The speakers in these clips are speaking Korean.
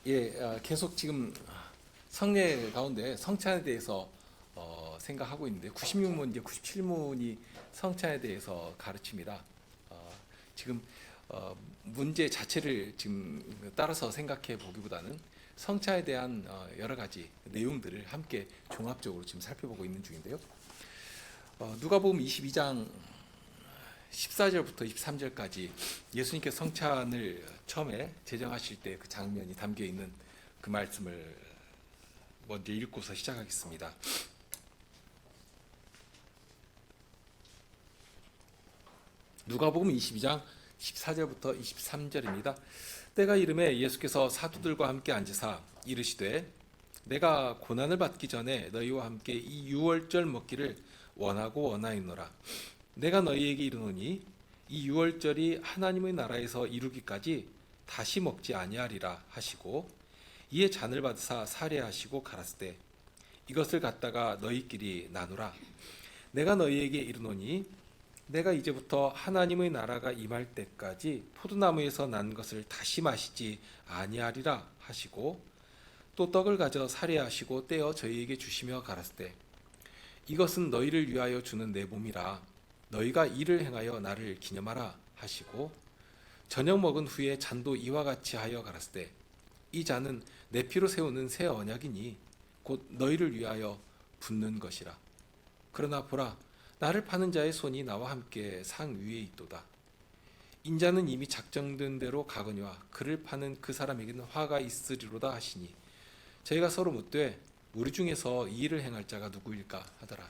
계속 지금 성례 가운데 성찬에 대해서 생각하고 있는데 96문 이제 97문이 성찬에 대해서 가르칩니다. 지금 문제 자체를 지금 따라서 생각해 보기보다는 성찬에 대한 여러 가지 내용들을 함께 종합적으로 지금 살펴보고 있는 중인데요. 누가복음 22장 14절부터 23절까지 예수님께서 성찬을 처음에 제정하실 때 그 장면이 담겨 있는 그 말씀을 먼저 읽고서 시작하겠습니다. 누가복음 22장 14절부터 23절입니다. 때가 이름에 예수께서 사도들과 함께 앉으사 이르시되 내가 고난을 받기 전에 너희와 함께 이 유월절 먹기를 원하고 원하였노라. 내가 너희에게 이르노니 이 유월절이 하나님의 나라에서 이루기까지 다시 먹지 아니하리라 하시고 이에 잔을 받으사 살해하시고 가라사대 이것을 갖다가 너희끼리 나누라. 내가 너희에게 이르노니 내가 이제부터 하나님의 나라가 임할 때까지 포도나무에서 난 것을 다시 마시지 아니하리라 하시고 또 떡을 가져 살해하시고 떼어 저희에게 주시며 가라사대 이것은 너희를 위하여 주는 내 몸이라 너희가 이를 행하여 나를 기념하라 하시고 저녁 먹은 후에 잔도 이와 같이 하여 가라사대 이 잔은 내 피로 세우는 새 언약이니 곧 너희를 위하여 붓는 것이라. 그러나 보라 나를 파는 자의 손이 나와 함께 상 위에 있도다. 인자는 이미 작정된 대로 가거니와 그를 파는 그 사람에게는 화가 있으리로다 하시니 저희가 서로 묻되 우리 중에서 이 일을 행할 자가 누구일까 하더라.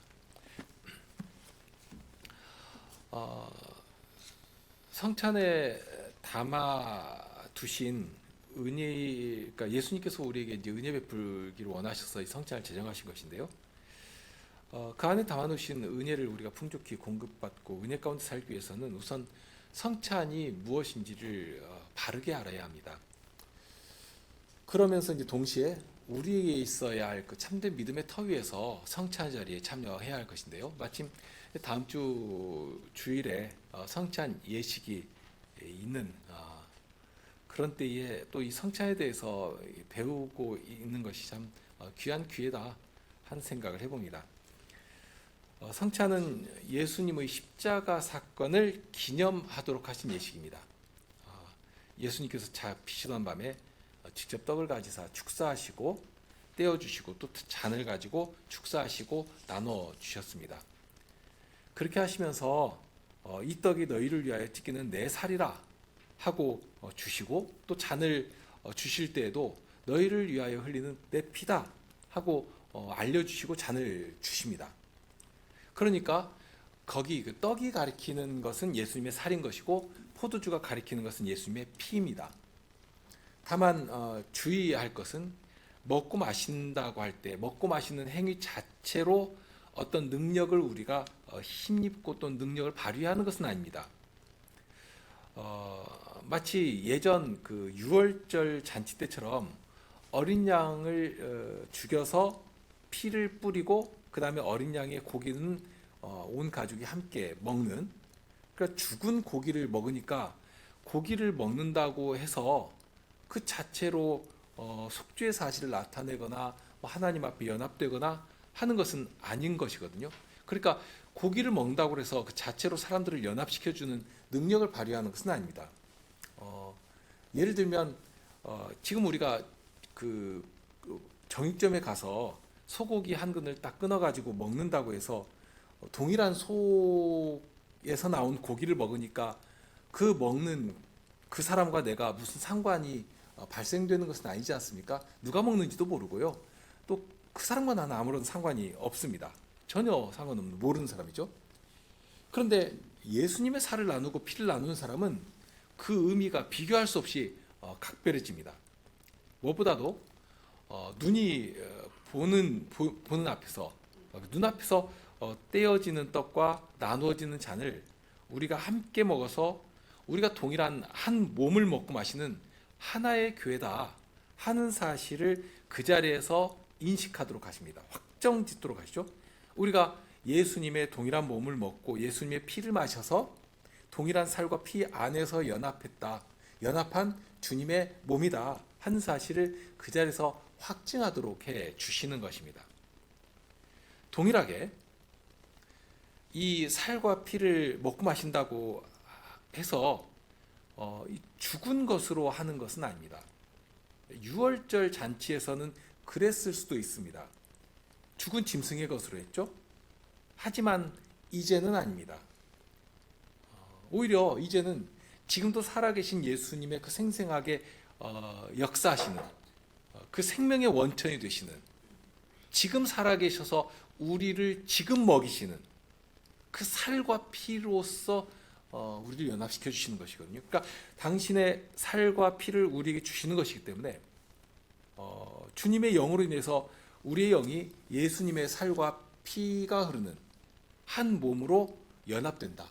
성찬에 담아 두신 은혜, 그러니까 예수님께서 우리에게 이제 은혜 베풀기를 원하셔서 이 성찬을 제정하신 것인데요. 그 안에 담아놓으신 은혜를 우리가 풍족히 공급받고 은혜 가운데 살기 위해서는 우선 성찬이 무엇인지를 바르게 알아야 합니다. 그러면서 이제 동시에 우리에게 있어야 할 그 참된 믿음의 터 위에서 성찬 자리에 참여해야 할 것인데요. 마침 다음 주 주일에 성찬 예식이 있는 그런 때에 또 이 성찬에 대해서 배우고 있는 것이 참 귀한 기회다 하는 생각을 해봅니다. 성찬은 예수님의 십자가 사건을 기념하도록 하신 예식입니다. 예수님께서 잡히시던 밤에 직접 떡을 가지사 축사하시고 떼어주시고 또 잔을 가지고 축사하시고 나눠주셨습니다. 그렇게 하시면서 이 떡이 너희를 위하여 찢기는 내 살이라 하고 주시고 또 잔을 주실 때에도 너희를 위하여 흘리는 내 피다 하고 알려주시고 잔을 주십니다. 그러니까 거기 그 떡이 가리키는 것은 예수님의 살인 것이고 포도주가 가리키는 것은 예수님의 피입니다. 다만 주의할 것은 먹고 마신다고 할 때 먹고 마시는 행위 자체로 어떤 능력을 우리가 힘입고 또 능력을 발휘하는 것은 아닙니다. 마치 예전 그 유월절 잔치 때처럼 어린 양을 죽여서 피를 뿌리고 그 다음에 어린 양의 고기는 온 가족이 함께 먹는, 그러니까 죽은 고기를 먹으니까 고기를 먹는다고 해서 그 자체로 속죄의 사실을 나타내거나 하나님 앞에 연합되거나 하는 것은 아닌 것이거든요. 그러니까 고기를 먹는다고 해서 그 자체로 사람들을 연합시켜주는 능력을 발휘하는 것은 아닙니다. 예를 들면 지금 우리가 그 정육점에 가서 소고기 한 근을 딱 끊어가지고 먹는다고 해서 동일한 소에서 나온 고기를 먹으니까 그 먹는 그 사람과 내가 무슨 상관이 발생되는 것은 아니지 않습니까? 누가 먹는지도 모르고요. 또 그 사람과 나는 아무런 상관이 없습니다. 전혀 상관없는 모르는 사람이죠. 그런데 예수님의 살을 나누고 피를 나누는 사람은 그 의미가 비교할 수 없이 각별해집니다. 무엇보다도 눈이 보는 앞에서 눈앞에서 떼어지는 떡과 나누어지는 잔을 우리가 함께 먹어서 우리가 동일한 한 몸을 먹고 마시는 하나의 교회다 하는 사실을 그 자리에서 인식하도록 하십니다. 확정짓도록 하시죠. 우리가 예수님의 동일한 몸을 먹고 예수님의 피를 마셔서 동일한 살과 피 안에서 연합한 주님의 몸이다 하는 사실을 그 자리에서 확증하도록 해 주시는 것입니다. 동일하게 이 살과 피를 먹고 마신다고 해서 죽은 것으로 하는 것은 아닙니다. 유월절 잔치에서는 그랬을 수도 있습니다. 죽은 짐승의 것으로 했죠. 하지만 이제는 아닙니다. 오히려 이제는 지금도 살아계신 예수님의 그 생생하게 역사하시는 그 생명의 원천이 되시는, 지금 살아계셔서 우리를 지금 먹이시는 그 살과 피로서 우리를 연합시켜 주시는 것이거든요. 그러니까 당신의 살과 피를 우리에게 주시는 것이기 때문에 주님의 영으로 인해서 우리의 영이 예수님의 살과 피가 흐르는 한 몸으로 연합된다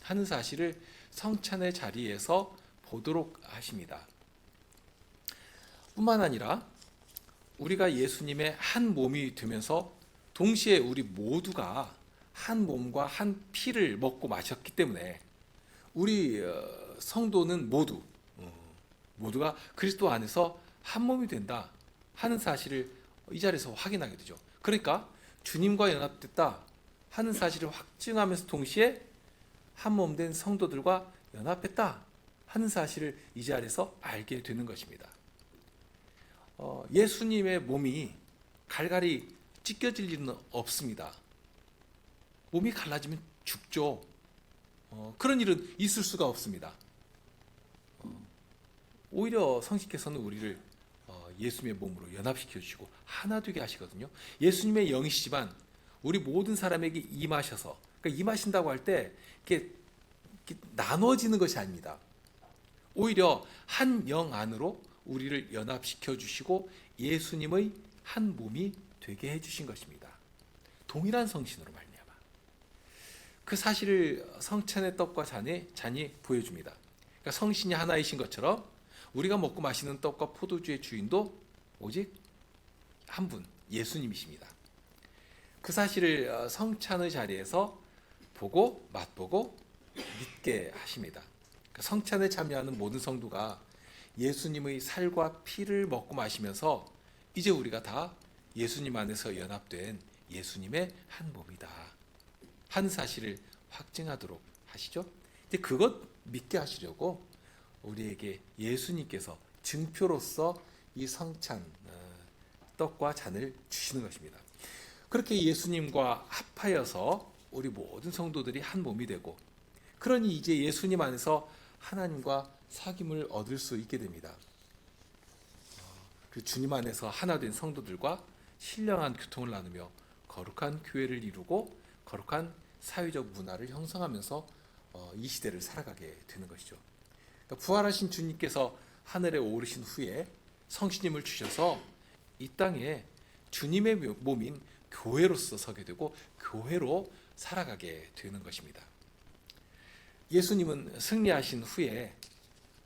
하는 사실을 성찬의 자리에서 보도록 하십니다. 뿐만 아니라 우리가 예수님의 한 몸이 되면서 동시에 우리 모두가 한 몸과 한 피를 먹고 마셨기 때문에 우리 성도는 모두가 그리스도 안에서 한 몸이 된다 하는 사실을 이 자리에서 확인하게 되죠. 그러니까 주님과 연합됐다 하는 사실을 확증하면서 동시에 한 몸 된 성도들과 연합했다 하는 사실을 이 자리에서 알게 되는 것입니다. 예수님의 몸이 갈갈이 찢겨질 일은 없습니다. 몸이 갈라지면 죽죠. 그런 일은 있을 수가 없습니다. 오히려 성신께서는 우리를 예수님의 몸으로 연합시켜 주시고 하나 되게 하시거든요. 예수님의 영이시지만 우리 모든 사람에게 임하셔서, 그러니까 임하신다고 할 때 이렇게 나눠지는 것이 아닙니다. 오히려 한 영 안으로 우리를 연합시켜 주시고 예수님의 한 몸이 되게 해 주신 것입니다. 동일한 성신으로 말미암아. 그 사실을 성찬의 떡과 잔이 보여줍니다. 그러니까 성신이 하나이신 것처럼 우리가 먹고 마시는 떡과 포도주의 주인도 오직 한 분, 예수님이십니다. 그 사실을 성찬의 자리에서 보고 맛보고 믿게 하십니다. 그러니까 성찬에 참여하는 모든 성도가 예수님의 살과 피를 먹고 마시면서 이제 우리가 다 예수님 안에서 연합된 예수님의 한 몸이다 하는 사실을 확증하도록 하시죠. 이제 그것 믿게 하시려고 우리에게 예수님께서 증표로서 이 성찬 떡과 잔을 주시는 것입니다. 그렇게 예수님과 합하여서 우리 모든 성도들이 한 몸이 되고, 그러니 이제 예수님 안에서 하나님과 사귐을 얻을 수 있게 됩니다. 그 주님 안에서 하나 된 성도들과 신령한 교통을 나누며 거룩한 교회를 이루고 거룩한 사회적 문화를 형성하면서 이 시대를 살아가게 되는 것이죠. 그러니까 부활하신 주님께서 하늘에 오르신 후에 성신님을 주셔서 이 땅에 주님의 몸인 교회로서 서게 되고 교회로 살아가게 되는 것입니다. 예수님은 승리하신 후에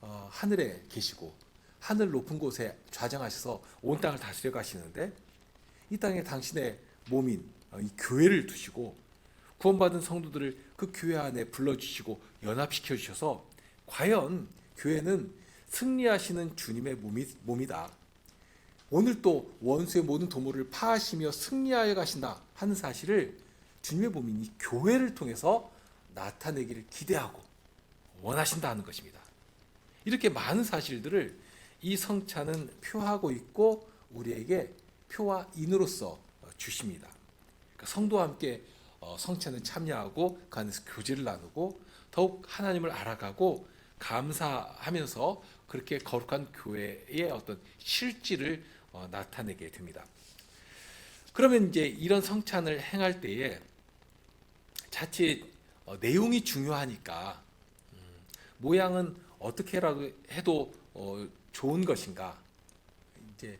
하늘에 계시고 하늘 높은 곳에 좌정하셔서 온 땅을 다스려 가시는데, 이 땅에 당신의 몸인 이 교회를 두시고 구원받은 성도들을 그 교회 안에 불러주시고 연합시켜 주셔서 과연 교회는 승리하시는 주님의 몸이다. 오늘 또 원수의 모든 도모를 파하시며 승리하여 가신다 하는 사실을 주님의 몸인 이 교회를 통해서 나타내기를 기대하고 원하신다 하는 것입니다. 이렇게 많은 사실들을 이 성찬은 표하고 있고 우리에게 표와 인으로서 주십니다. 그러니까 성도와 함께 성찬에 참여하고 그 안에서 교제를 나누고 더욱 하나님을 알아가고 감사하면서 그렇게 거룩한 교회의 어떤 실질을 나타내게 됩니다. 그러면 이제 이런 성찬을 행할 때에 자칫 내용이 중요하니까 모양은 어떻게라도 해도 좋은 것인가? 이제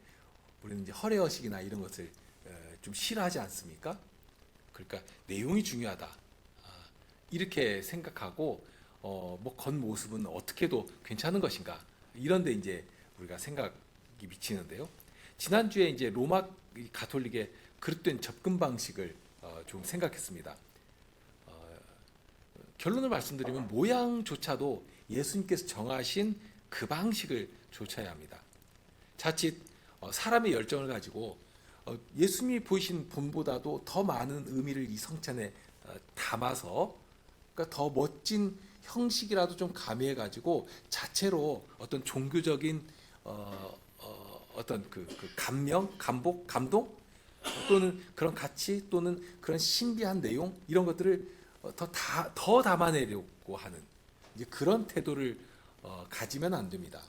우리는 이제 허례허식이나 이런 것을 좀 싫어하지 않습니까? 그러니까 내용이 중요하다 이렇게 생각하고 뭐 겉모습은 어떻게 해도 괜찮은 것인가? 이런데 이제 우리가 생각이 미치는데요. 지난주에 이제 로마 가톨릭의 그릇된 접근 방식을 좀 생각했습니다. 결론을 말씀드리면 모양조차도 예수님께서 정하신 그 방식을 좇아야 합니다. 자칫 사람의 열정을 가지고 예수님이 보이신 본보다도 더 많은 의미를 이 성찬에 담아서, 그러니까 더 멋진 형식이라도 좀 가미해 가지고 자체로 어떤 종교적인 어떤 그 감명, 감복, 감동, 또는 그런 가치, 또는 그런 신비한 내용, 이런 것들을 더 담아내려고 하는 이제 그런 태도를 가지면 안 됩니다.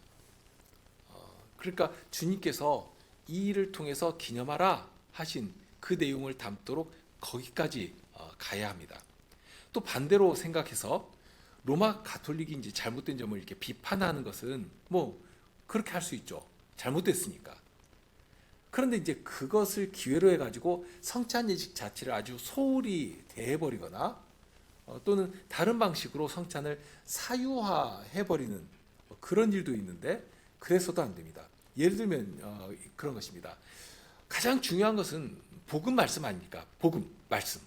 그러니까 주님께서 이 일을 통해서 기념하라 하신 그 내용을 담도록 거기까지 가야 합니다. 또 반대로 생각해서 로마 가톨릭이 이제 잘못된 점을 이렇게 비판하는 것은 뭐 그렇게 할 수 있죠. 잘못됐으니까. 그런데 이제 그것을 기회로 해가지고 성찬 예식 자체를 아주 소홀히 대해버리거나 또는 다른 방식으로 성찬을 사유화해버리는 그런 일도 있는데, 그래서도 안 됩니다. 예를 들면 그런 것입니다. 가장 중요한 것은 복음 말씀 아닙니까? 복음 말씀.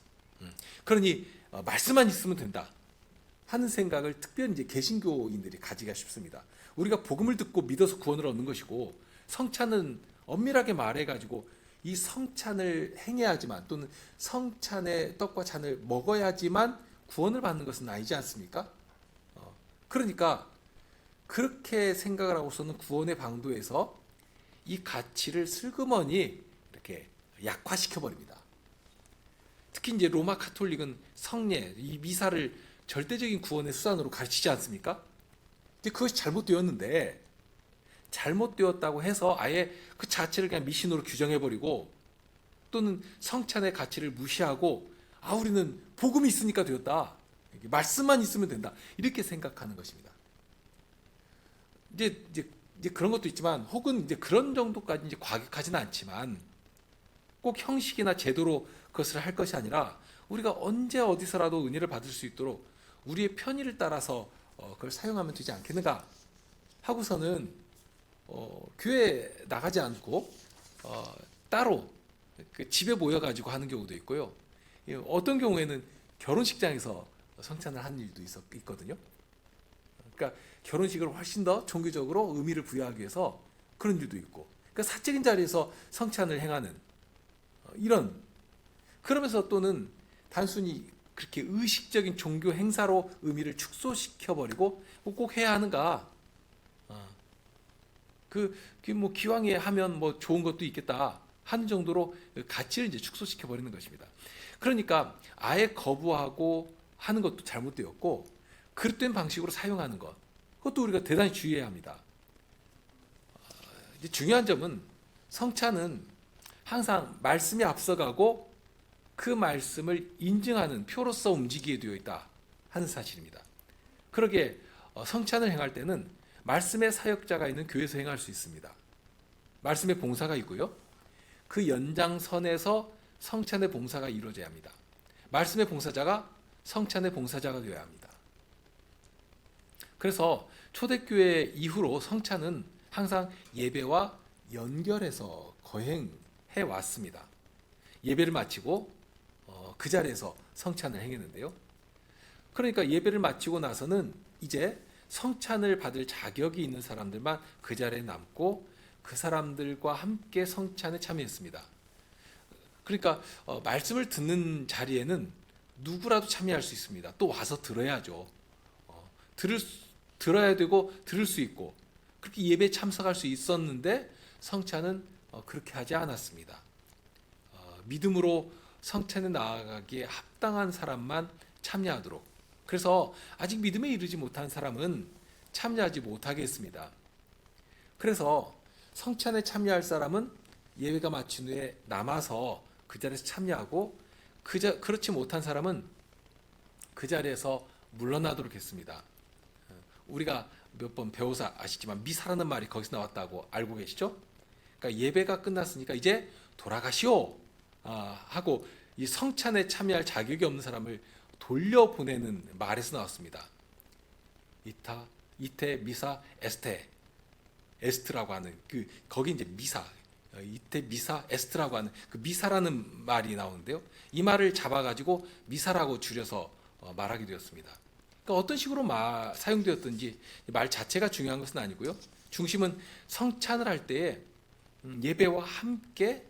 그러니 말씀만 있으면 된다 하는 생각을 특별히 이제 개신교인들이 가지기가 쉽습니다. 우리가 복음을 듣고 믿어서 구원을 얻는 것이고, 성찬은 엄밀하게 말해가지고 이 성찬을 행해야지만, 또는 성찬의 떡과 잔을 먹어야지만 구원을 받는 것은 아니지 않습니까? 그러니까 그렇게 생각을 하고서는 구원의 방도에서 이 가치를 슬그머니 이렇게 약화시켜 버립니다. 특히 이제 로마 카톨릭은 성례, 이 미사를 절대적인 구원의 수단으로 가르치지 않습니까? 근데 그것이 잘못되었는데, 잘못되었다고 해서 아예 그 자체를 그냥 미신으로 규정해 버리고, 또는 성찬의 가치를 무시하고 우리는 복음이 있으니까 되었다, 말씀만 있으면 된다, 이렇게 생각하는 것입니다. 이제 그런 것도 있지만, 혹은 이제 그런 정도까지 이제 과격하지는 않지만, 꼭 형식이나 제도로 그것을 할 것이 아니라 우리가 언제 어디서라도 은혜를 받을 수 있도록 우리의 편의를 따라서 그걸 사용하면 되지 않겠는가 하고서는 교회 나가지 않고 따로 그 집에 모여가지고 하는 경우도 있고요. 어떤 경우에는 결혼식장에서 성찬을 하는 일도 있거든요. 그러니까 결혼식을 훨씬 더 종교적으로 의미를 부여하기 위해서 그런 일도 있고, 그러니까 사적인 자리에서 성찬을 행하는 이런, 그러면서 또는 단순히 그렇게 의식적인 종교 행사로 의미를 축소시켜버리고 꼭 해야 하는가? 뭐 기왕에 하면 뭐 좋은 것도 있겠다 하는 정도로 가치를 이제 축소시켜버리는 것입니다. 그러니까 아예 거부하고 하는 것도 잘못되었고, 그릇된 방식으로 사용하는 것, 그것도 우리가 대단히 주의해야 합니다. 이제 중요한 점은 성찬은 항상 말씀이 앞서가고 그 말씀을 인증하는 표로서 움직이게 되어 있다 하는 사실입니다. 그러게 성찬을 행할 때는 말씀의 사역자가 있는 교회에서 행할 수 있습니다. 말씀의 봉사가 있고요. 그 연장선에서 성찬의 봉사가 이루어져야 합니다. 말씀의 봉사자가 성찬의 봉사자가 되어야 합니다. 그래서 초대교회 이후로 성찬은 항상 예배와 연결해서 거행해 왔습니다. 예배를 마치고 그 자리에서 성찬을 행했는데요. 그러니까 예배를 마치고 나서는 이제 성찬을 받을 자격이 있는 사람들만 그 자리에 남고 그 사람들과 함께 성찬에 참여했습니다. 그러니까 말씀을 듣는 자리에는 누구라도 참여할 수 있습니다. 또 와서 들어야죠. 들어야 되고 들을 수 있고, 그렇게 예배에 참석할 수 있었는데 성찬은 그렇게 하지 않았습니다. 믿음으로 성찬에 나아가기에 합당한 사람만 참여하도록, 그래서 아직 믿음에 이르지 못한 사람은 참여하지 못하게 했습니다. 그래서 성찬에 참여할 사람은 예배가 마친 후에 남아서 그 자리에서 참여하고, 그렇지 못한 사람은 그 자리에서 물러나도록 했습니다. 우리가 몇 번 배워서 아시지만 미사라는 말이 거기서 나왔다고 알고 계시죠? 그러니까 예배가 끝났으니까 이제 돌아가시오 하고 이 성찬에 참여할 자격이 없는 사람을 돌려보내는 말에서 나왔습니다. 이테 미사 에스트라고 하는 거기 이제 미사, 이테 미사 에스트라고 하는 그 미사라는 말이 나오는데요. 이 말을 잡아가지고 미사라고 줄여서 말하게 되었습니다. 그러니까 어떤 식으로 사용되었든지 말 자체가 중요한 것은 아니고요. 중심은 성찬을 할 때에 예배와 함께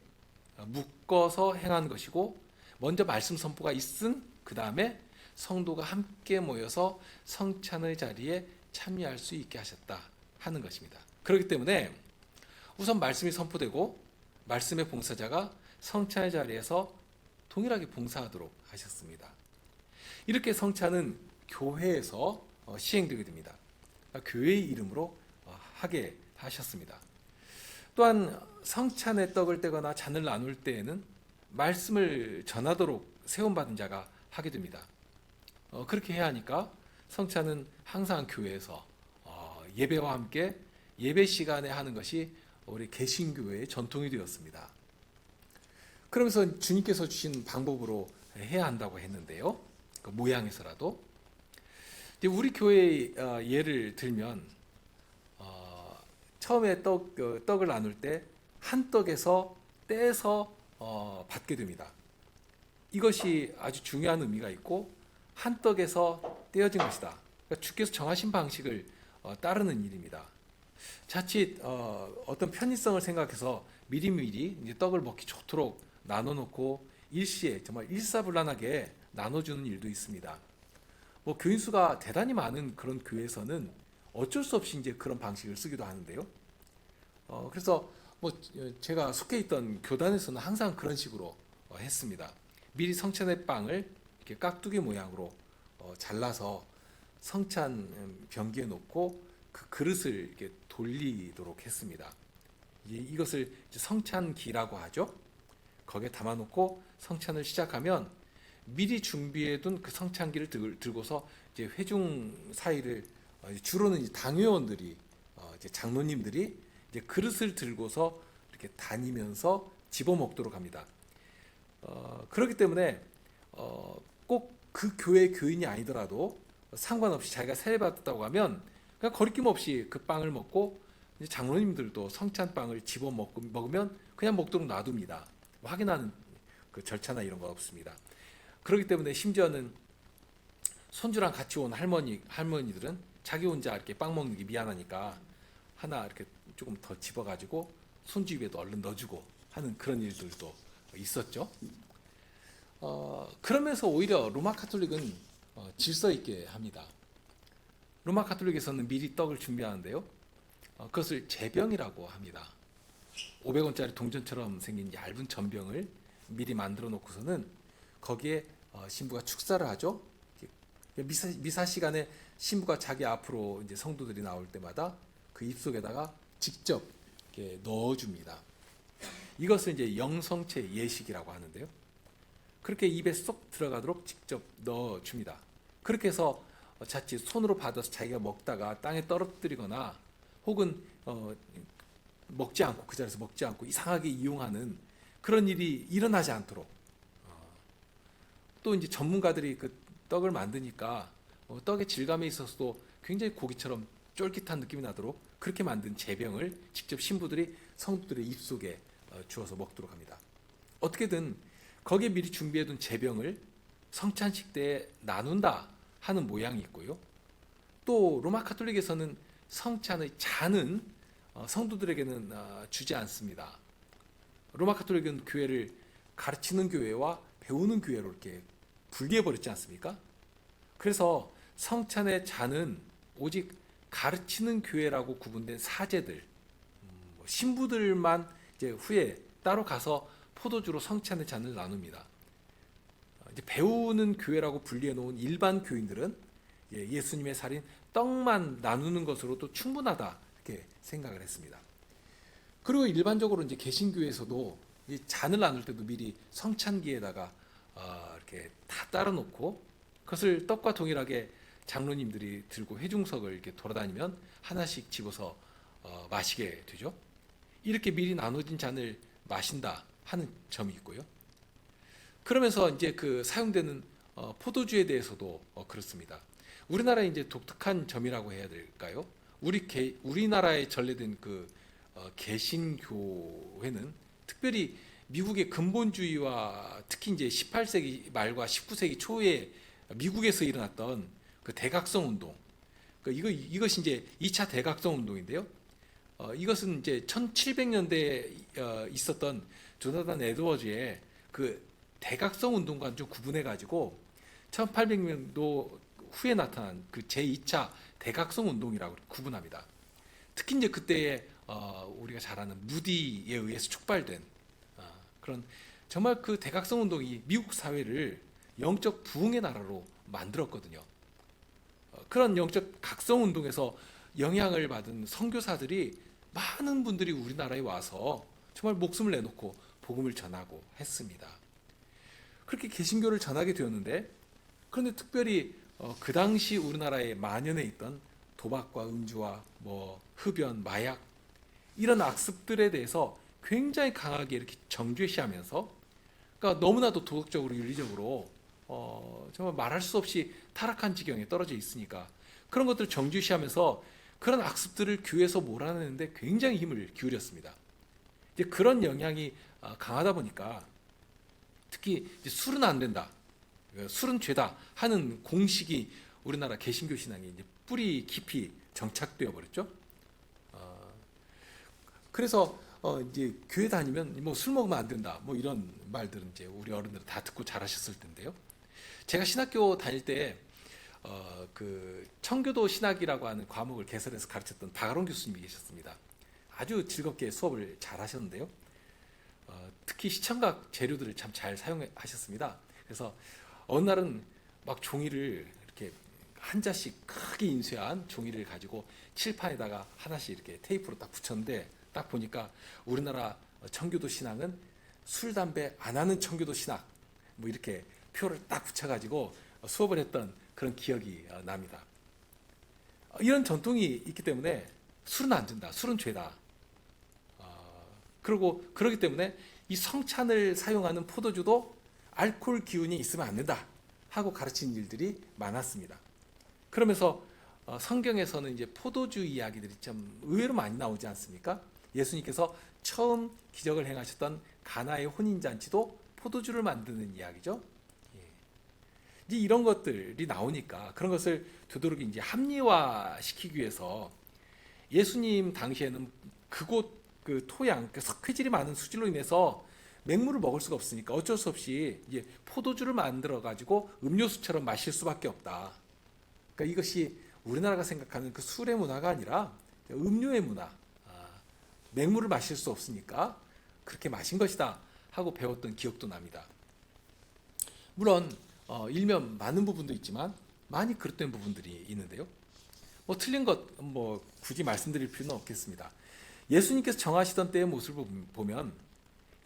묶어서 행한 것이고, 먼저 말씀 선포가 있은 그 다음에 성도가 함께 모여서 성찬의 자리에 참여할 수 있게 하셨다 하는 것입니다. 그렇기 때문에 우선 말씀이 선포되고 말씀의 봉사자가 성찬의 자리에서 동일하게 봉사하도록 하셨습니다. 이렇게 성찬은 교회에서 시행되게 됩니다. 교회의 이름으로 하게 하셨습니다. 또한 성찬의 떡을 떼거나 잔을 나눌 때에는 말씀을 전하도록 세움받은 자가 하게 됩니다. 그렇게 해야 하니까 성찬은 항상 교회에서 예배와 함께 예배 시간에 하는 것이 우리 개신교회의 전통이 되었습니다. 그러면서 주님께서 주신 방법으로 해야 한다고 했는데요. 그 모양에서라도 우리 교회의 예를 들면 처음에 떡을 나눌 때 한 떡에서 떼서 받게 됩니다. 이것이 아주 중요한 의미가 있고 한 떡에서 떼어진 것이다. 그러니까 주께서 정하신 방식을 따르는 일입니다. 자칫 어떤 편의성을 생각해서 미리미리 이제 떡을 먹기 좋도록 나눠놓고 일시에 정말 일사불란하게 나눠주는 일도 있습니다. 뭐 교인 수가 대단히 많은 그런 교회에서는 어쩔 수 없이 이제 그런 방식을 쓰기도 하는데요. 그래서 뭐 제가 속해 있던 교단에서는 항상 그런 식으로 했습니다. 미리 성찬의 빵을 이렇게 깍두기 모양으로 잘라서 성찬 병기에 놓고 그 그릇을 이렇게 돌리도록 했습니다. 이것을 성찬기라고 하죠. 거기에 담아놓고 성찬을 시작하면 미리 준비해둔 그 성찬기를 들고서 이제 회중 사이를 주로는 이제 당회원들이 이제 장로님들이 이제 그릇을 들고서 이렇게 다니면서 집어 먹도록 합니다. 그렇기 때문에 꼭 그 교회 교인이 아니더라도 상관없이 자기가 세례받았다고 하면 그냥 거리낌 없이 그 빵을 먹고 이제 장로님들도 성찬빵을 집어 먹으면 그냥 먹도록 놔둡니다. 확인하는 그 절차나 이런 거 없습니다. 그렇기 때문에 심지어는 손주랑 같이 온 할머니들은 자기 혼자 이렇게 빵 먹는 게 미안하니까 하나 이렇게 조금 더 집어가지고 손주 입에도 얼른 넣어주고 하는 그런 일들도 있었죠. 그러면서 오히려 로마 카톨릭은 질서 있게 합니다. 로마 카톨릭에서는 미리 떡을 준비하는데요. 그것을 제병이라고 합니다. 500원짜리 동전처럼 생긴 얇은 전병을 미리 만들어 놓고서는 거기에 신부가 축사를 하죠. 미사 시간에 신부가 자기 앞으로 이제 성도들이 나올 때마다 그 입속에다가 직접 이렇게 넣어줍니다. 이것을 이제 영성체 예식이라고 하는데요. 그렇게 입에 쏙 들어가도록 직접 넣어줍니다. 그렇게 해서 자칫 손으로 받아서 자기가 먹다가 땅에 떨어뜨리거나 혹은 먹지 않고 그 자리에서 먹지 않고 이상하게 이용하는 그런 일이 일어나지 않도록 또 이제 전문가들이 그 떡을 만드니까 떡의 질감에 있어서도 굉장히 고기처럼 쫄깃한 느낌이 나도록 그렇게 만든 제병을 직접 신부들이 성도들의 입속에 주어서 먹도록 합니다. 어떻게든 거기에 미리 준비해둔 제병을 성찬식 때에 나눈다 하는 모양이 있고요. 또 로마 카톨릭에서는 성찬의 잔은 성도들에게는 주지 않습니다. 로마 카톨릭은 교회를 가르치는 교회와 배우는 교회로 이렇게 분리해 버렸지 않습니까? 그래서 성찬의 잔은 오직 가르치는 교회라고 구분된 사제들, 신부들만 이제 후에 따로 가서 포도주로 성찬의 잔을 나눕니다. 이제 배우는 교회라고 분리해 놓은 일반 교인들은 예수님의 살인 떡만 나누는 것으로도 충분하다 이렇게 생각을 했습니다. 그리고 일반적으로 이제 개신교에서도 이 잔을 나눌 때도 미리 성찬기에다가 이렇게 다 따라 놓고 그것을 떡과 동일하게 장로님들이 들고 회중석을 이렇게 돌아다니면 하나씩 집어서 마시게 되죠. 이렇게 미리 나눠진 잔을 마신다 하는 점이 있고요. 그러면서 이제 그 사용되는 포도주에 대해서도 그렇습니다. 우리나라의 이제 독특한 점이라고 해야 될까요? 우리나라에 전래된 그 개신교회는 특별히 미국의 근본주의와 특히 이제 18세기 말과 19세기 초에 미국에서 일어났던 그 대각성 운동, 이것이 이제 2차 대각성 운동인데요. 이것은 이제 1700년대에 있었던 조나단 에드워즈의 그 대각성 운동과는 좀 구분해 가지고 1800년도 후에 나타난 그 제2차 대각성 운동이라고 구분합니다. 특히 이제 그때에 우리가 잘 아는 무디에 의해서 촉발된 그런 정말 그 대각성 운동이 미국 사회를 영적 부흥의 나라로 만들었거든요. 그런 영적 각성 운동에서 영향을 받은 선교사들이 많은 분들이 우리나라에 와서 정말 목숨을 내놓고 복음을 전하고 했습니다. 그렇게 개신교를 전하게 되었는데, 그런데 특별히 그 당시 우리나라에 만연해 있던 도박과 음주와 뭐 흡연, 마약 이런 악습들에 대해서 굉장히 강하게 이렇게 정죄시하면서, 그러니까 너무나도 도덕적으로 윤리적으로 정말 말할 수 없이 타락한 지경에 떨어져 있으니까 그런 것들을 정죄시하면서 그런 악습들을 교회에서 몰아내는데 굉장히 힘을 기울였습니다. 이제 그런 영향이 강하다 보니까 특히 이제 술은 안 된다, 술은 죄다 하는 공식이 우리나라 개신교 신앙에 이제 뿌리 깊이 정착되어 버렸죠. 그래서 이제 교회 다니면 뭐 술 먹으면 안 된다, 뭐 이런 말들은 이제 우리 어른들은 다 듣고 자라셨을 텐데요. 제가 신학교 다닐 때 그 청교도 신학이라고 하는 과목을 개설해서 가르쳤던 박아론 교수님이 계셨습니다. 아주 즐겁게 수업을 잘 하셨는데요. 특히 시청각 재료들을 참 잘 사용하셨습니다. 그래서 어느 날은 막 종이를 이렇게 한 자씩 크게 인쇄한 종이를 가지고 칠판에다가 하나씩 이렇게 테이프로 딱 붙였는데, 딱 보니까 우리나라 청교도 신앙은 술, 담배 안 하는 청교도 신학, 뭐 이렇게 표를 딱 붙여가지고 수업을 했던 그런 기억이 납니다. 이런 전통이 있기 때문에 술은 안 된다, 술은 죄다. 그리고 그렇기 때문에 이 성찬을 사용하는 포도주도 알코올 기운이 있으면 안 된다 하고 가르친 일들이 많았습니다. 그러면서 성경에서는 이제 포도주 이야기들이 좀 의외로 많이 나오지 않습니까? 예수님께서 처음 기적을 행하셨던 가나의 혼인잔치도 포도주를 만드는 이야기죠. 이제 이런 것들이 나오니까 그런 것을 되도록 이제 합리화시키기 위해서 예수님 당시에는 그곳 그 토양, 그 석회질이 많은 수질로 인해서 맹물을 먹을 수가 없으니까 어쩔 수 없이 이제 포도주를 만들어 가지고 음료수처럼 마실 수밖에 없다. 그러니까 이것이 우리나라가 생각하는 그 술의 문화가 아니라 음료의 문화. 맹물을 마실 수 없으니까 그렇게 마신 것이다 하고 배웠던 기억도 납니다. 물론 일면 많은 부분도 있지만 많이 그릇된 부분들이 있는데요. 뭐 틀린 것 뭐 굳이 말씀드릴 필요는 없겠습니다. 예수님께서 정하시던 때의 모습을 보면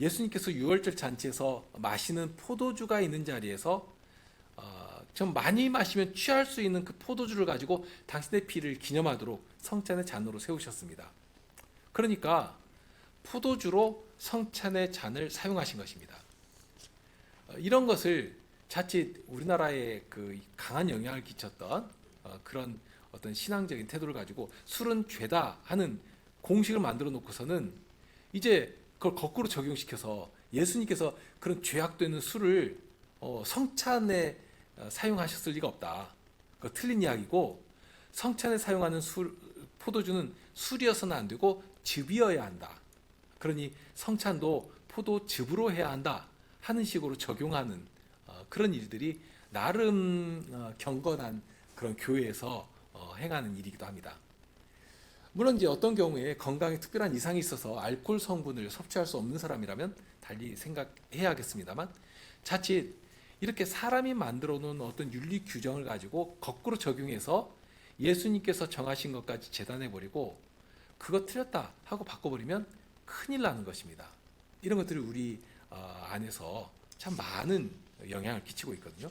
예수님께서 유월절 잔치에서 마시는 포도주가 있는 자리에서 좀 많이 마시면 취할 수 있는 그 포도주를 가지고 당신의 피를 기념하도록 성찬의 잔으로 세우셨습니다. 그러니까 포도주로 성찬의 잔을 사용하신 것입니다. 이런 것을 자칫 우리나라에 그 강한 영향을 끼쳤던 그런 어떤 신앙적인 태도를 가지고 술은 죄다 하는 공식을 만들어 놓고서는 이제 그걸 거꾸로 적용시켜서 예수님께서 그런 죄악되는 술을 성찬에 사용하셨을 리가 없다. 그거 틀린 이야기고, 성찬에 사용하는 포도주는 술이어서는 안 되고 즙이어야 한다. 그러니 성찬도 포도즙으로 해야 한다 하는 식으로 적용하는 그런 일들이 나름 경건한 그런 교회에서 행하는 일이기도 합니다. 물론 이제 어떤 경우에 건강에 특별한 이상이 있어서 알코올 성분을 섭취할 수 없는 사람이라면 달리 생각해야겠습니다만, 자칫 이렇게 사람이 만들어 놓은 어떤 윤리 규정을 가지고 거꾸로 적용해서 예수님께서 정하신 것까지 재단해 버리고 그거 틀렸다 하고 바꿔버리면 큰일 나는 것입니다. 이런 것들이 우리 안에서 참 많은 영향을 끼치고 있거든요.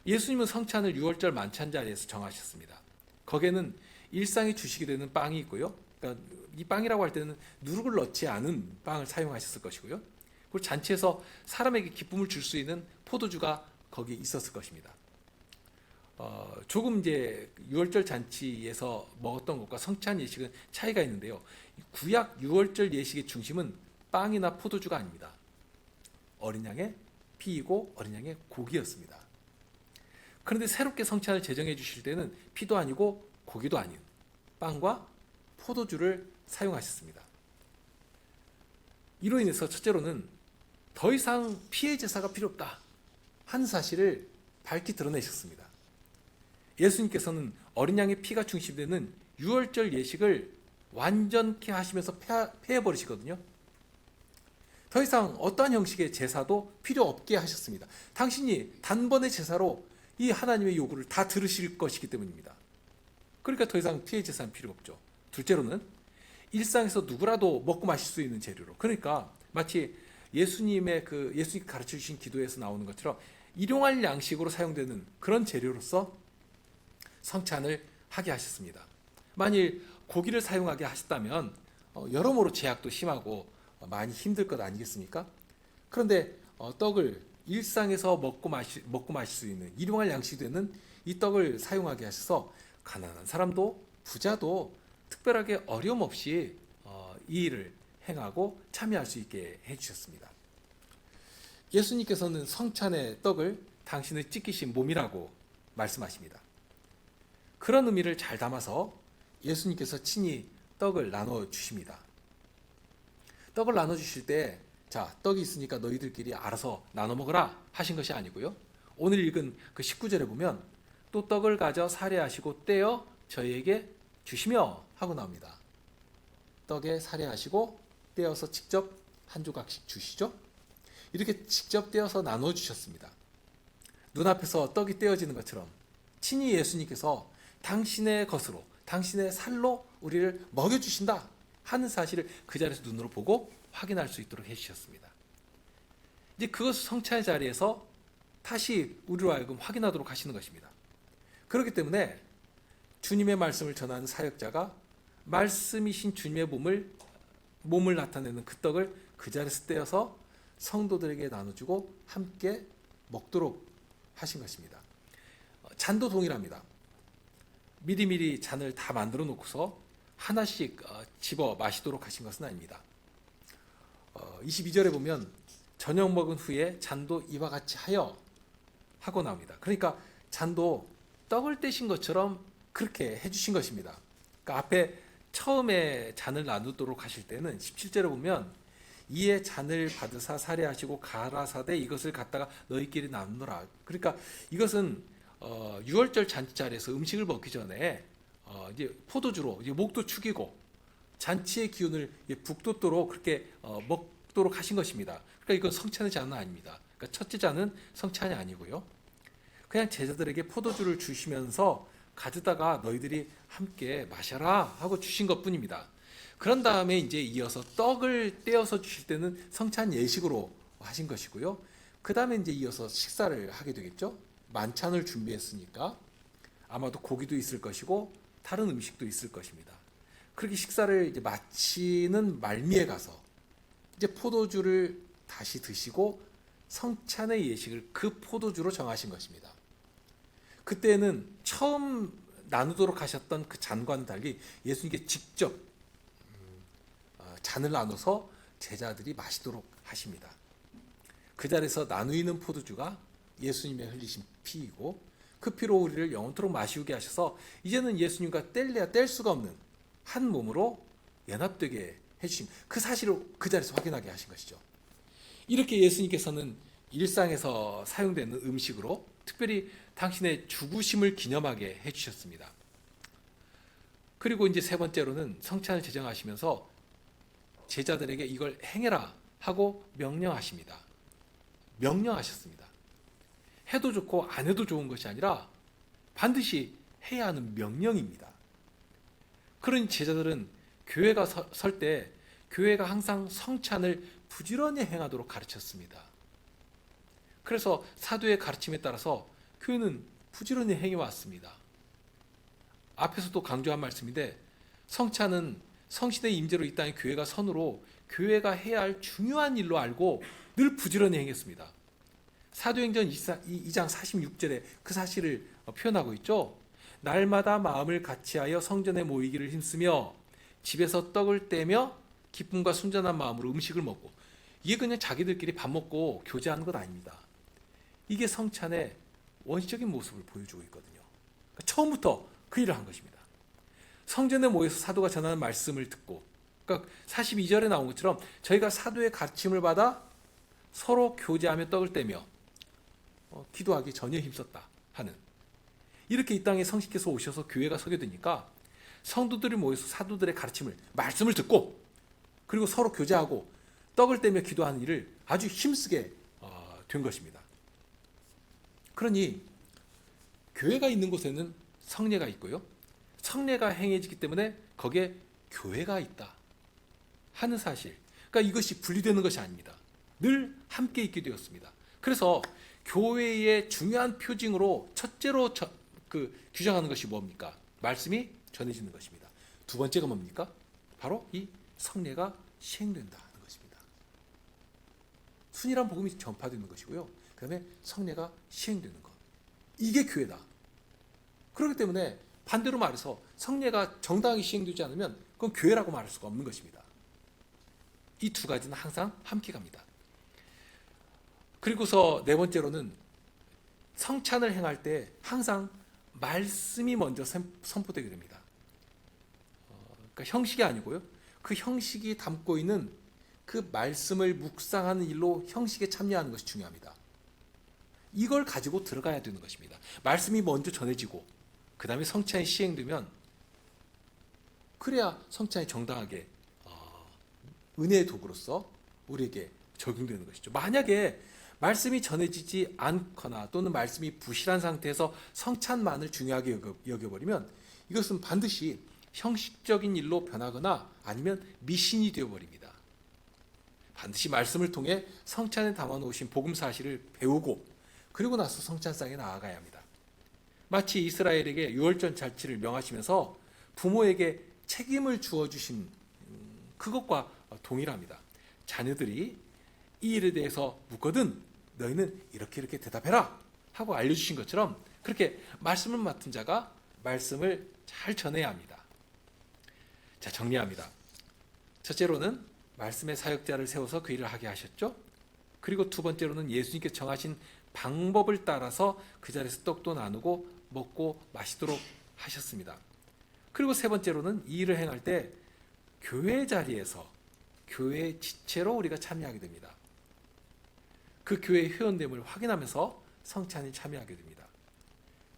예수님은 성찬을 유월절 만찬 자리에서 정하셨습니다. 거기에는 일상이 주시게 되는 빵이 있고요. 그러니까 이 빵이라고 할 때는 누룩을 넣지 않은 빵을 사용하셨을 것이고요. 그리고 잔치에서 사람에게 기쁨을 줄 수 있는 포도주가 거기에 있었을 것입니다. 조금 이제 유월절 잔치에서 먹었던 것과 성찬 예식은 차이가 있는데요. 구약 유월절 예식의 중심은 빵이나 포도주가 아닙니다. 어린 양의 피이고 어린 양의 고기였습니다. 그런데 새롭게 성찬을 제정해 주실 때는 피도 아니고 고기도 아닌 빵과 포도주를 사용하셨습니다. 이로 인해서 첫째로는 더 이상 피해 제사가 필요 없다 하는 사실을 밝히 드러내셨습니다. 예수님께서는 어린 양의 피가 중심되는 유월절 예식을 완전케 하시면서 폐해버리시거든요. 더 이상 어떠한 형식의 제사도 필요 없게 하셨습니다. 당신이 단번에 제사로 이 하나님의 요구를 다 들으실 것이기 때문입니다. 그러니까 더 이상 피해 제사는 필요 없죠. 둘째로는 일상에서 누구라도 먹고 마실 수 있는 재료로, 그러니까 마치 예수님이 가르쳐 주신 기도에서 나오는 것처럼 일용할 양식으로 사용되는 그런 재료로서 성찬을 하게 하셨습니다. 만일 고기를 사용하게 하셨다면 여러모로 제약도 심하고 많이 힘들 것 아니겠습니까? 그런데 떡을 일상에서 먹고 마실 수 있는 일용할 양식이 되는 이 떡을 사용하게 하셔서 가난한 사람도 부자도 특별하게 어려움 없이 이 일을 행하고 참여할 수 있게 해주셨습니다. 예수님께서는 성찬의 떡을 당신의 찢기신 몸이라고 말씀하십니다. 그런 의미를 잘 담아서 예수님께서 친히 떡을 나눠 주십니다. 떡을 나눠 주실 때, 자, 떡이 있으니까 너희들끼리 알아서 나눠 먹어라 하신 것이 아니고요. 오늘 읽은 그 19절에 보면 또 떡을 가져 살해하시고 떼어 저희에게 주시며 하고 나옵니다. 떡에 살해하시고 떼어서 직접 한 조각씩 주시죠. 이렇게 직접 떼어서 나눠 주셨습니다. 눈앞에서 떡이 떼어지는 것처럼 친히 예수님께서 당신의 것으로, 당신의 살로 우리를 먹여주신다 하는 사실을 그 자리에서 눈으로 보고 확인할 수 있도록 해주셨습니다. 이제 그것을 성찬의 자리에서 다시 우리로 하여금 확인하도록 하시는 것입니다. 그렇기 때문에 주님의 말씀을 전하는 사역자가 말씀이신 주님의 몸을 나타내는 그 떡을 그 자리에서 떼어서 성도들에게 나눠주고 함께 먹도록 하신 것입니다. 잔도 동일합니다. 미리미리 잔을 다 만들어 놓고서 하나씩 집어 마시도록 하신 것은 아닙니다. 22절에 보면 저녁 먹은 후에 잔도 이와 같이 하여 하고 나옵니다. 그러니까 잔도 떡을 떼신 것처럼 그렇게 해주신 것입니다. 그러니까 앞에 처음에 잔을 나누도록 하실 때는 17절에 보면 이에 잔을 받으사 살해하시고 가라사대 이것을 갖다가 너희끼리 나누노라. 그러니까 이것은 유월절 잔치 자리에서 음식을 먹기 전에 이제 포도주로 이제 목도 축이고 잔치의 기운을 북돋도록 그렇게 먹도록 하신 것입니다. 그러니까 이건 성찬의 잔은 아닙니다. 그러니까 첫째 잔은 성찬이 아니고요. 그냥 제자들에게 포도주를 주시면서 가져다가 너희들이 함께 마셔라 하고 주신 것뿐입니다. 그런 다음에 이제 이어서 떡을 떼어서 주실 때는 성찬 예식으로 하신 것이고요. 그 다음에 이제 이어서 식사를 하게 되겠죠. 만찬을 준비했으니까 아마도 고기도 있을 것이고 다른 음식도 있을 것입니다. 그렇게 식사를 이제 마치는 말미에 가서 이제 포도주를 다시 드시고 성찬의 예식을 그 포도주로 정하신 것입니다. 그때는 처음 나누도록 하셨던 그 잔과는 달리 예수님께 직접 잔을 나눠서 제자들이 마시도록 하십니다. 그 자리에서 나누이는 포도주가 예수님의 흘리신 피이고 그 피로 우리를 영원토록 마시우게 하셔서 이제는 예수님과 뗄래야 뗄 수가 없는 한 몸으로 연합되게 해주심, 그 사실을 그 자리에서 확인하게 하신 것이죠. 이렇게 예수님께서는 일상에서 사용되는 음식으로 특별히 당신의 죽으심을 기념하게 해주셨습니다. 그리고 이제 세 번째로는 성찬을 제정하시면서 제자들에게 이걸 행해라 하고 명령하십니다. 명령하셨습니다. 해도 좋고 안 해도 좋은 것이 아니라 반드시 해야 하는 명령입니다. 그러니 제자들은 교회가 설 때 교회가 항상 성찬을 부지런히 행하도록 가르쳤습니다. 그래서 사도의 가르침에 따라서 교회는 부지런히 행해왔습니다. 앞에서도 강조한 말씀인데 성찬은 성신의 임재로 이 땅에 교회가 선으로 교회가 해야 할 중요한 일로 알고 늘 부지런히 행했습니다. 사도행전 2장 46절에 그 사실을 표현하고 있죠. 날마다 마음을 같이하여 성전에 모이기를 힘쓰며 집에서 떡을 떼며 기쁨과 순전한 마음으로 음식을 먹고, 이게 그냥 자기들끼리 밥 먹고 교제하는 것 아닙니다. 이게 성찬의 원시적인 모습을 보여주고 있거든요. 그러니까 처음부터 그 일을 한 것입니다. 성전에 모여서 사도가 전하는 말씀을 듣고 그러니까 42절에 나온 것처럼 저희가 사도의 가르침을 받아 서로 교제하며 떡을 떼며 기도하기 전혀 힘썼다 하는, 이렇게 이 땅에 성식께서 오셔서 교회가 서게 되니까 성도들이 모여서 사도들의 가르침을, 말씀을 듣고 그리고 서로 교제하고 떡을 떼며 기도하는 일을 아주 힘쓰게 된 것입니다. 그러니 교회가 있는 곳에는 성례가 있고요, 성례가 행해지기 때문에 거기에 교회가 있다 하는 사실, 그러니까 이것이 분리되는 것이 아닙니다. 늘 함께 있게 되었습니다. 그래서 교회의 중요한 표징으로 첫째로 규정하는 것이 뭡니까? 말씀이 전해지는 것입니다. 두 번째가 뭡니까? 바로 이 성례가 시행된다는 것입니다. 순일한 복음이 전파되는 것이고요, 그 다음에 성례가 시행되는 것, 이게 교회다. 그렇기 때문에 반대로 말해서 성례가 정당하게 시행되지 않으면 그건 교회라고 말할 수가 없는 것입니다. 이 두 가지는 항상 함께 갑니다. 그리고서 네 번째로는 성찬을 행할 때 항상 말씀이 먼저 선포되게 됩니다. 그러니까 형식이 아니고요, 그 형식이 담고 있는 그 말씀을 묵상하는 일로 형식에 참여하는 것이 중요합니다. 이걸 가지고 들어가야 되는 것입니다. 말씀이 먼저 전해지고 그 다음에 성찬이 시행되면, 그래야 성찬이 정당하게 은혜의 도구로서 우리에게 적용되는 것이죠. 만약에 말씀이 전해지지 않거나 또는 말씀이 부실한 상태에서 성찬만을 중요하게 여겨버리면 이것은 반드시 형식적인 일로 변하거나 아니면 미신이 되어버립니다. 반드시 말씀을 통해 성찬에 담아놓으신 복음 사실을 배우고 그리고 나서 성찬상에 나아가야 합니다. 마치 이스라엘에게 유월절 잔치를 명하시면서 부모에게 책임을 주어주신 그것과 동일합니다. 자녀들이 이 일에 대해서 묻거든 너희는 이렇게 이렇게 대답해라 하고 알려주신 것처럼, 그렇게 말씀을 맡은 자가 말씀을 잘 전해야 합니다. 자, 정리합니다. 첫째로는 말씀의 사역자를 세워서 그 일을 하게 하셨죠. 그리고 두 번째로는 예수님께 정하신 방법을 따라서 그 자리에서 떡도 나누고 먹고 마시도록 하셨습니다. 그리고 세 번째로는 이 일을 행할 때 교회 자리에서 교회의 지체로 우리가 참여하게 됩니다. 그 교회의 회원됨을 확인하면서 성찬에 참여하게 됩니다.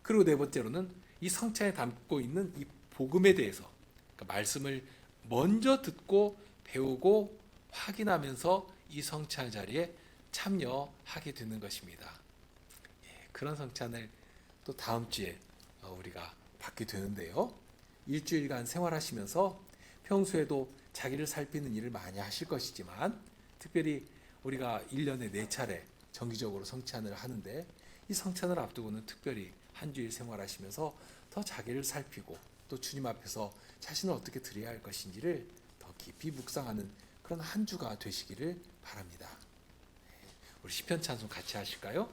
그리고 네 번째로는 이 성찬에 담고 있는 이 복음에 대해서, 그러니까 말씀을 먼저 듣고 배우고 확인하면서 이 성찬 자리에 참여하게 되는 것입니다. 그런 성찬을 또 다음 주에 우리가 받게 되는데요, 일주일간 생활하시면서 평소에도 자기를 살피는 일을 많이 하실 것이지만 특별히 우리가 1년에 4차례 정기적으로 성찬을 하는데, 이 성찬을 앞두고는 특별히 한 주일 생활하시면서 더 자기를 살피고 또 주님 앞에서 자신을 어떻게 드려야 할 것인지를 더 깊이 묵상하는 그런 한 주가 되시기를 바랍니다. 우리 시편 찬송 같이 하실까요?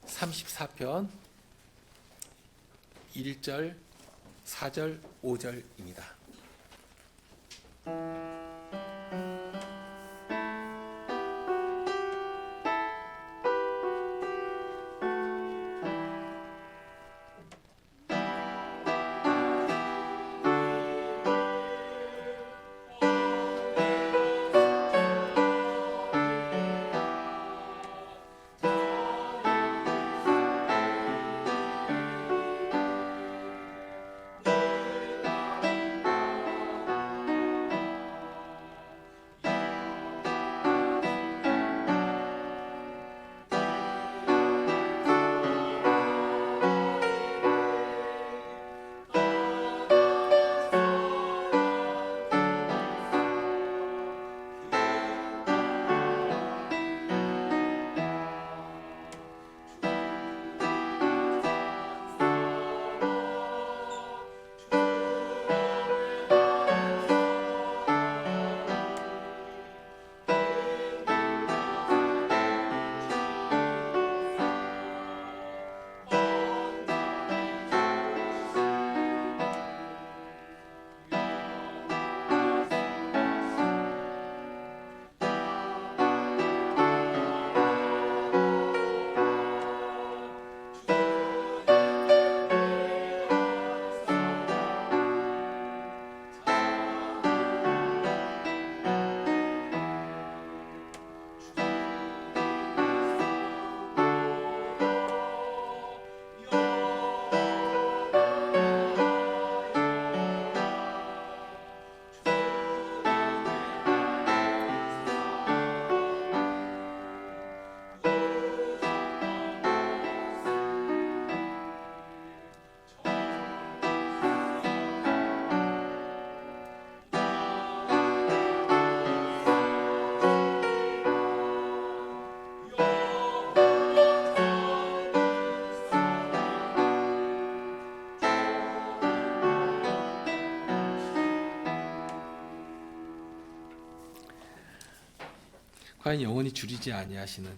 34편 1절, 4절, 5절입니다. 과연 영원히 줄이지 아니하시는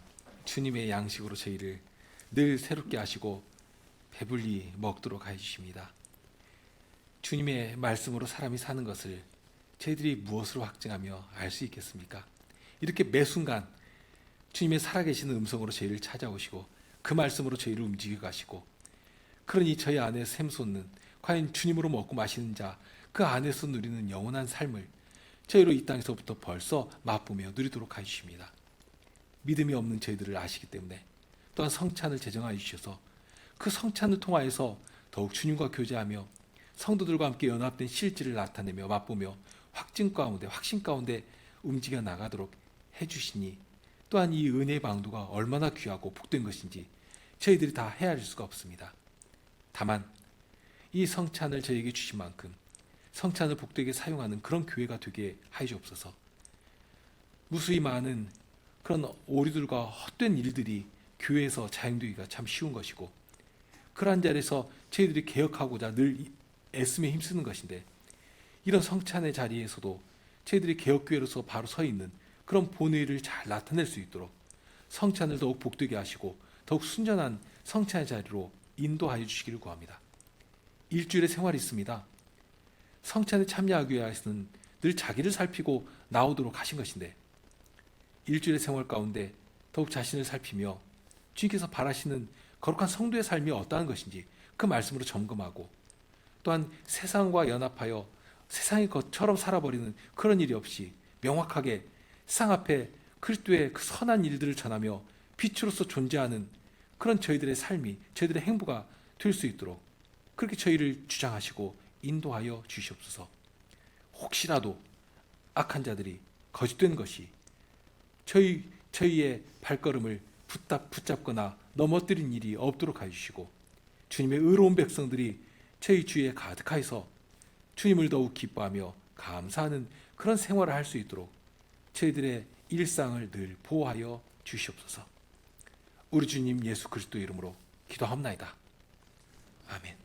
주님의 양식으로 저희를 늘 새롭게 하시고 배불리 먹도록 하여 주십니다. 주님의 말씀으로 사람이 사는 것을 저희들이 무엇으로 확증하며 알 수 있겠습니까? 이렇게 매 순간 주님의 살아계시는 음성으로 저희를 찾아오시고 그 말씀으로 저희를 움직여 가시고, 그러니 저희 안에 샘솟는 과연 주님으로 먹고 마시는 자, 그 안에서 누리는 영원한 삶을 저희로 이 땅에서부터 벌써 맛보며 누리도록 하여 주십니다. 믿음이 없는 저희들을 아시기 때문에 또한 성찬을 제정하여 주셔서 그 성찬을 통하여서 더욱 주님과 교제하며 성도들과 함께 연합된 실질을 나타내며 맛보며 확신 가운데 움직여 나가도록 해주시니, 또한 이 은혜의 방도가 얼마나 귀하고 복된 것인지 저희들이 다 헤아릴 수가 없습니다. 다만 이 성찬을 저에게 주신 만큼 성찬을 복되게 사용하는 그런 교회가 되게 하여 주옵소서. 무수히 많은 그런 오류들과 헛된 일들이 교회에서 자행되기가 참 쉬운 것이고, 그러한 자리에서 저희들이 개혁하고자 늘 애쓰며 힘쓰는 것인데, 이런 성찬의 자리에서도 저희들이 개혁교회로서 바로 서 있는 그런 본의를 잘 나타낼 수 있도록 성찬을 더욱 복되게 하시고 더욱 순전한 성찬의 자리로 인도하여 주시기를 구합니다. 일주일의 생활이 있습니다. 성찬에 참여하기 위해서는 늘 자기를 살피고 나오도록 하신 것인데, 일주일의 생활 가운데 더욱 자신을 살피며 주님께서 바라시는 거룩한 성도의 삶이 어떠한 것인지 그 말씀으로 점검하고, 또한 세상과 연합하여 세상의 것처럼 살아버리는 그런 일이 없이 명확하게 세상 앞에 그리스도의 그 선한 일들을 전하며 빛으로서 존재하는 그런 저희들의 삶이, 저희들의 행보가 될 수 있도록 그렇게 저희를 주장하시고 인도하여 주시옵소서. 혹시라도 악한 자들이 거짓된 것이 저희의 발걸음을 붙잡거나 넘어뜨린 일이 없도록 해주시고, 주님의 의로운 백성들이 저희 주위에 가득하여서 주님을 더욱 기뻐하며 감사하는 그런 생활을 할 수 있도록 저희들의 일상을 늘 보호하여 주시옵소서. 우리 주님 예수 그리스도 이름으로 기도합나이다. 아멘.